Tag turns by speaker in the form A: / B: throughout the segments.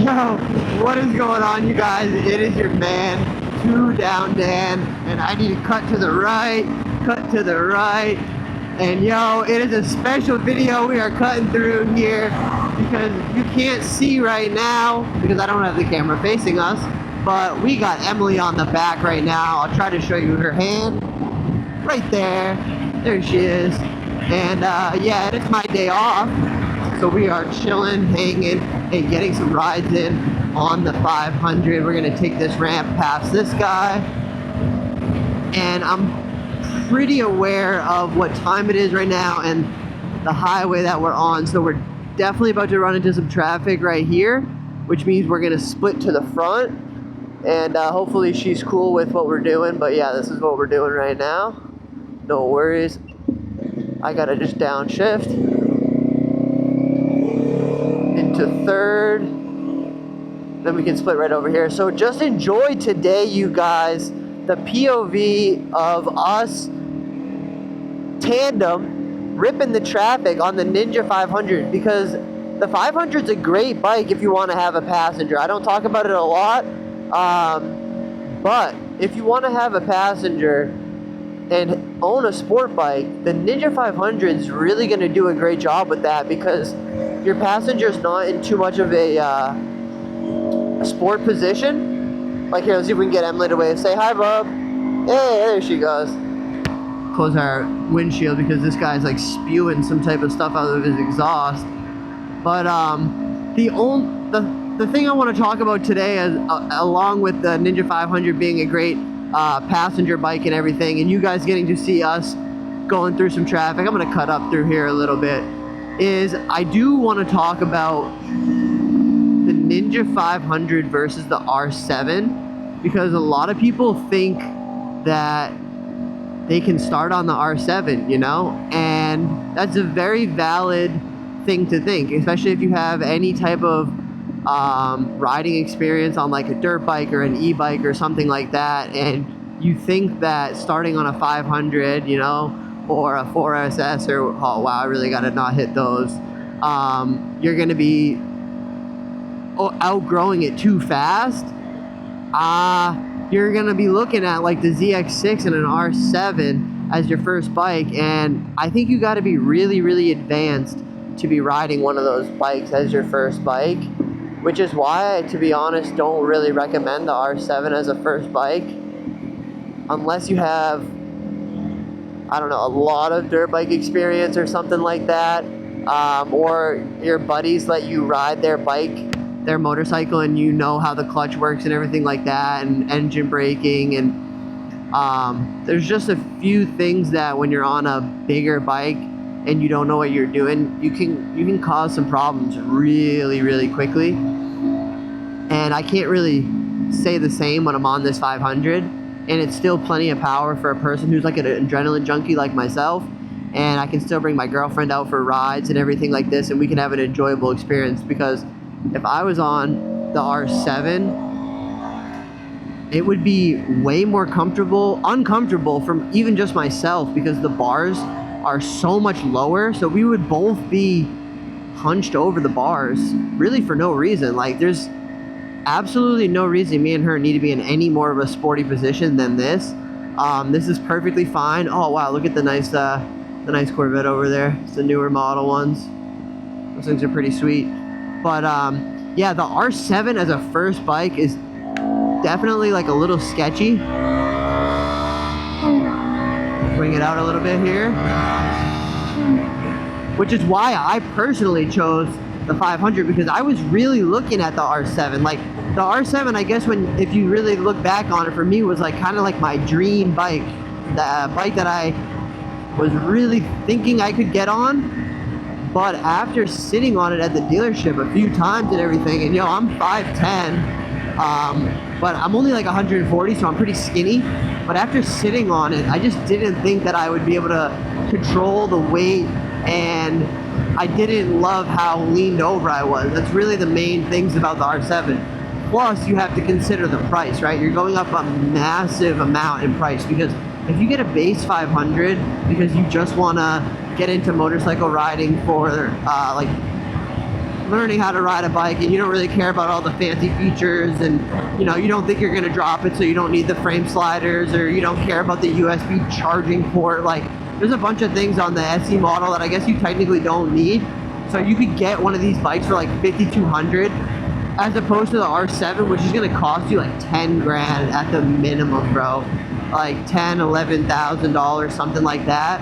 A: Yo, what is going on, you guys? It is your man, 2 Down Dan, and I need to cut to the right, and yo, it is a special video we are cutting through here because you can't see right now because I don't have the camera facing us, but we got Emily on the back right now. I'll try to show you her hand right there. There she is. And yeah, it is my day off, so we are chilling, hanging, and getting some rides in on the 500. We're gonna take this ramp past this guy, and I'm pretty aware of what time it is right now and the highway that we're on, so we're definitely about to run into some traffic right here, which means we're gonna split to the front, and hopefully she's cool with what we're doing. But yeah, this is what we're doing right now. No worries. I gotta just downshift into third, then we can split right over here. So just enjoy today, you guys, the POV of us tandem ripping the traffic on the Ninja 500, because the 500 is a great bike if you want to have a passenger. I don't talk about it a lot, but if you want to have a passenger and own a sport bike, the Ninja 500 is really going to do a great job with that, because your passenger's not in too much of a sport position. Like here, let's see if we can get Emily to wave. Say hi, bub. Hey, there she goes. Close our windshield because this guy's like spewing some type of stuff out of his exhaust. But the thing I want to talk about today is, along with the Ninja 500 being a great passenger bike and everything, and you guys getting to see us going through some traffic, I'm going to cut up through here a little bit, is I do want to talk about the Ninja 500 versus the R7, because a lot of people think that they can start on the R7, you know, and that's a very valid thing to think, especially if you have any type of riding experience on like a dirt bike or an e-bike or something like that, and you think that starting on a 500, you know, or a 4SS, or oh wow, I really gotta not hit those, you're gonna be outgrowing it too fast. You're gonna be looking at like the ZX6 and an R7 as your first bike, and I think you got to be really, really advanced to be riding one of those bikes as your first bike, which is why I, to be honest, don't really recommend the R7 as a first bike unless you have, I don't know, a lot of dirt bike experience or something like that, or your buddies let you ride their bike, their motorcycle, and you know how the clutch works and everything like that, and engine braking, and there's just a few things that when you're on a bigger bike and you don't know what you're doing, you can cause some problems really, really quickly. And I can't really say the same when I'm on this 500, and it's still plenty of power for a person who's like an adrenaline junkie like myself, and I can still bring my girlfriend out for rides and everything like this, and we can have an enjoyable experience. Because if I was on the R7, it would be way more uncomfortable from even just myself, because the bars are so much lower, so we would both be hunched over the bars really for no reason. Like there's absolutely no reason me and her need to be in any more of a sporty position than this. This is perfectly fine. Oh wow, look at the nice Corvette over there. It's the newer model ones. Those things are pretty sweet. But yeah, the R7 as a first bike is definitely like a little sketchy. Bring it out a little bit here, which is why I personally chose the 500, because I was really looking at the R7. Like the R7, I guess if you really look back on it, for me was like kind of like my dream bike, the bike that I was really thinking I could get on. But after sitting on it at the dealership a few times and everything, and yo, I'm 5'10", but I'm only like 140, so I'm pretty skinny. But after sitting on it, I just didn't think that I would be able to control the weight, and I didn't love how leaned over I was. That's really the main things about the R7. Plus, you have to consider the price, right? You're going up a massive amount in price, because if you get a base 500 because you just want to get into motorcycle riding for like learning how to ride a bike and you don't really care about all the fancy features, and you know, you don't think you're going to drop it, so you don't need the frame sliders, or you don't care about the USB charging port, like there's a bunch of things on the SE model that I guess you technically don't need. So you could get one of these bikes for like $5,200 as opposed to the R7, which is going to cost you like 10 grand at the minimum, bro. Like $10,000, $11,000, something like that,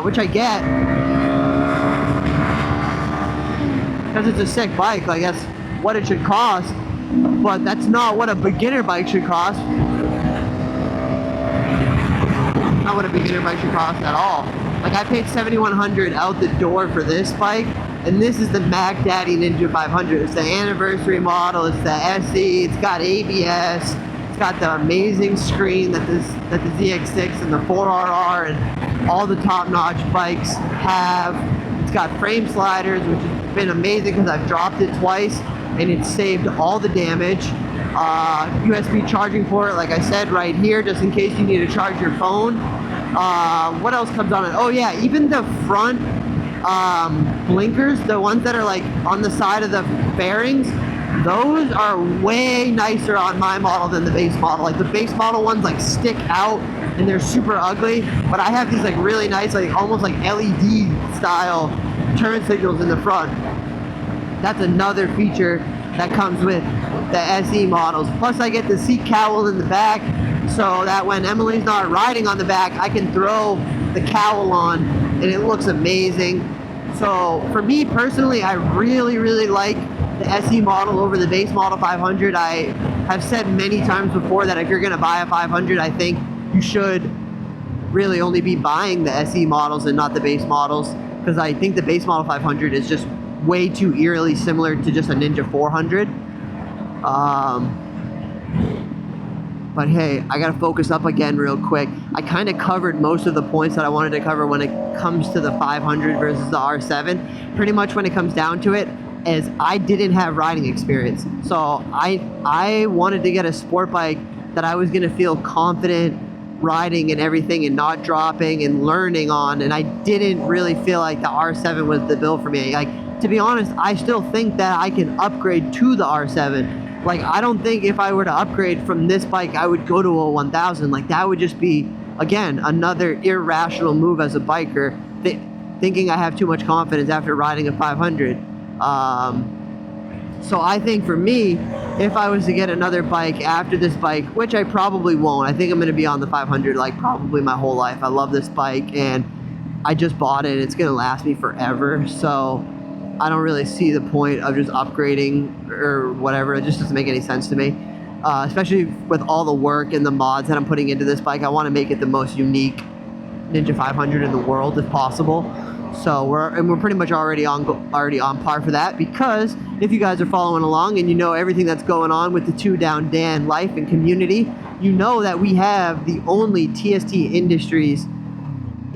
A: which I get because it's a sick bike. Like that's what it should cost, but that's not what a beginner bike should cost. Not what a beginner bike should cost at all. Like I paid $7,100 out the door for this bike, and this is the Mac Daddy Ninja 500. It's the anniversary model. It's the SE. It's got ABS. It's got the amazing screen that the ZX6 and the 4RR and all the top-notch bikes have. It's got frame sliders, which has been amazing because I've dropped it twice and it saved all the damage. USB charging port, like I said, right here, just in case you need to charge your phone. What else comes on it? Oh yeah, even the front blinkers, the ones that are like on the side of the fairings, those are way nicer on my model than the base model. Like the base model ones like stick out and they're super ugly, but I have these like really nice, like almost like LED style turn signals in the front. That's another feature that comes with the SE models. Plus I get the seat cowl in the back, so that when Emily's not riding on the back, I can throw the cowl on and it looks amazing. So for me personally, I really, really like the SE model over the base model 500. I have said many times before that if you're gonna buy a 500, I think you should really only be buying the SE models and not the base models, because I think the base model 500 is just way too eerily similar to just a Ninja 400. But hey, I gotta focus up again real quick. I kind of covered most of the points that I wanted to cover when it comes to the 500 versus the R7. Pretty much when it comes down to it, is I didn't have riding experience. So I wanted to get a sport bike that I was gonna feel confident riding and everything and not dropping and learning on, and I didn't really feel like the R7 was the build for me. Like, to be honest, I still think that I can upgrade to the R7. Like, I don't think if I were to upgrade from this bike, I would go to a 1000. Like, that would just be, again, another irrational move as a biker, thinking I have too much confidence after riding a 500. So I think for me, if I was to get another bike after this bike, which I probably won't, I think I'm going to be on the 500 like probably my whole life. I love this bike and I just bought it. It's going to last me forever. So I don't really see the point of just upgrading or whatever. It just doesn't make any sense to me, especially with all the work and the mods that I'm putting into this bike. I want to make it the most unique Ninja 500 in the world if possible. So we're pretty much already on par for that, because if you guys are following along and you know everything that's going on with the Two Down Dan life and community, you know that we have the only TST Industries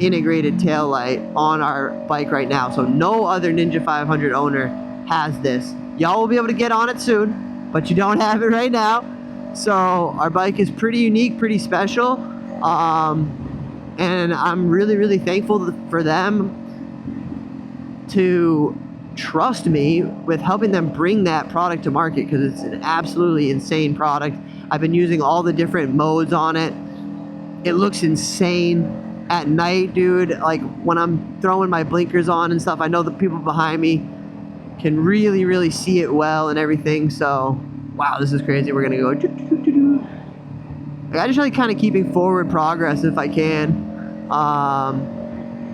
A: integrated taillight on our bike right now. So no other Ninja 500 owner has this. Y'all will be able to get on it soon, but you don't have it right now. So our bike is pretty unique, pretty special, and I'm really, really thankful for them to trust me with helping them bring that product to market, because it's an absolutely insane product. I've been using all the different modes on it. It looks insane at night, dude. Like when I'm throwing my blinkers on and stuff, I know the people behind me can really, really see it well and everything. So wow, this is crazy. We're gonna go I just like kind of keeping forward progress if I can.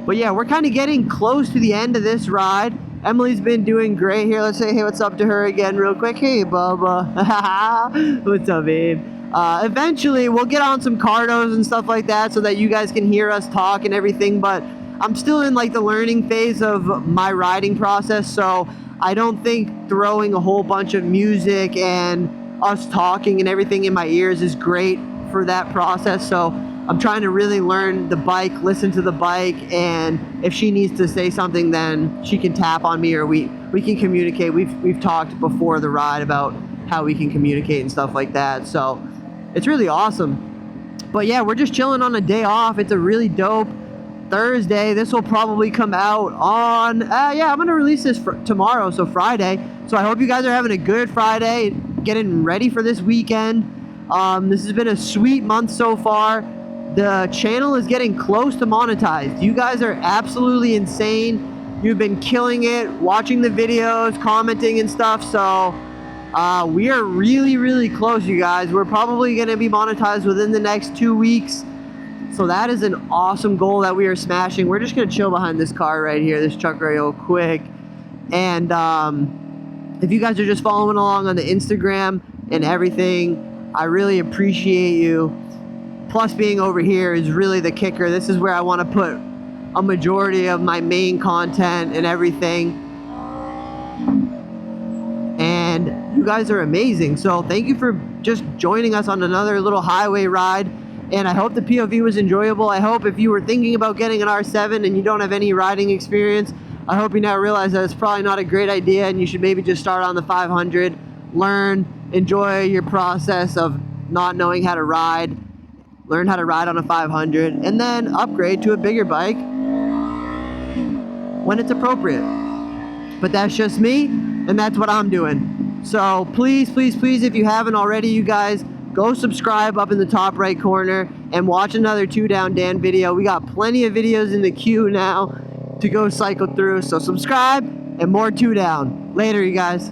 A: But yeah, we're kind of getting close to the end of this ride. Emily's been doing great here. Let's say hey, what's up to her again real quick. Hey, Bubba. What's up, babe? Eventually, we'll get on some cardos and stuff like that so that you guys can hear us talk and everything. But I'm still in like the learning phase of my riding process. So I don't think throwing a whole bunch of music and us talking and everything in my ears is great for that process. So I'm trying to really learn the bike, listen to the bike, and if she needs to say something, then she can tap on me or we can communicate. We've talked before the ride about how we can communicate and stuff like that. So it's really awesome. But yeah, we're just chilling on a day off. It's a really dope Thursday. This will probably come out on, yeah, I'm going to release this tomorrow, so Friday. So I hope you guys are having a good Friday, getting ready for this weekend. This has been a sweet month so far. The channel is getting close to monetized. You guys are absolutely insane. You've been killing it, watching the videos, commenting and stuff. So we are really, really close, you guys. We're probably going to be monetized within the next 2 weeks. So that is an awesome goal that we are smashing. We're just going to chill behind this car right here, this truck real quick. And if you guys are just following along on the Instagram and everything, I really appreciate you. Plus being over here is really the kicker. This is where I want to put a majority of my main content and everything. And you guys are amazing. So thank you for just joining us on another little highway ride. And I hope the POV was enjoyable. I hope if you were thinking about getting an R7 and you don't have any riding experience, I hope you now realize that it's probably not a great idea and you should maybe just start on the 500, learn, enjoy your process of not knowing how to ride, learn how to ride on a 500, and then upgrade to a bigger bike when it's appropriate. But that's just me, and that's what I'm doing. So please, please, please, if you haven't already, you guys, go subscribe up in the top right corner and watch another 2 Down Dan video. We got plenty of videos in the queue now to go cycle through. So subscribe and more 2 Down. Later, you guys.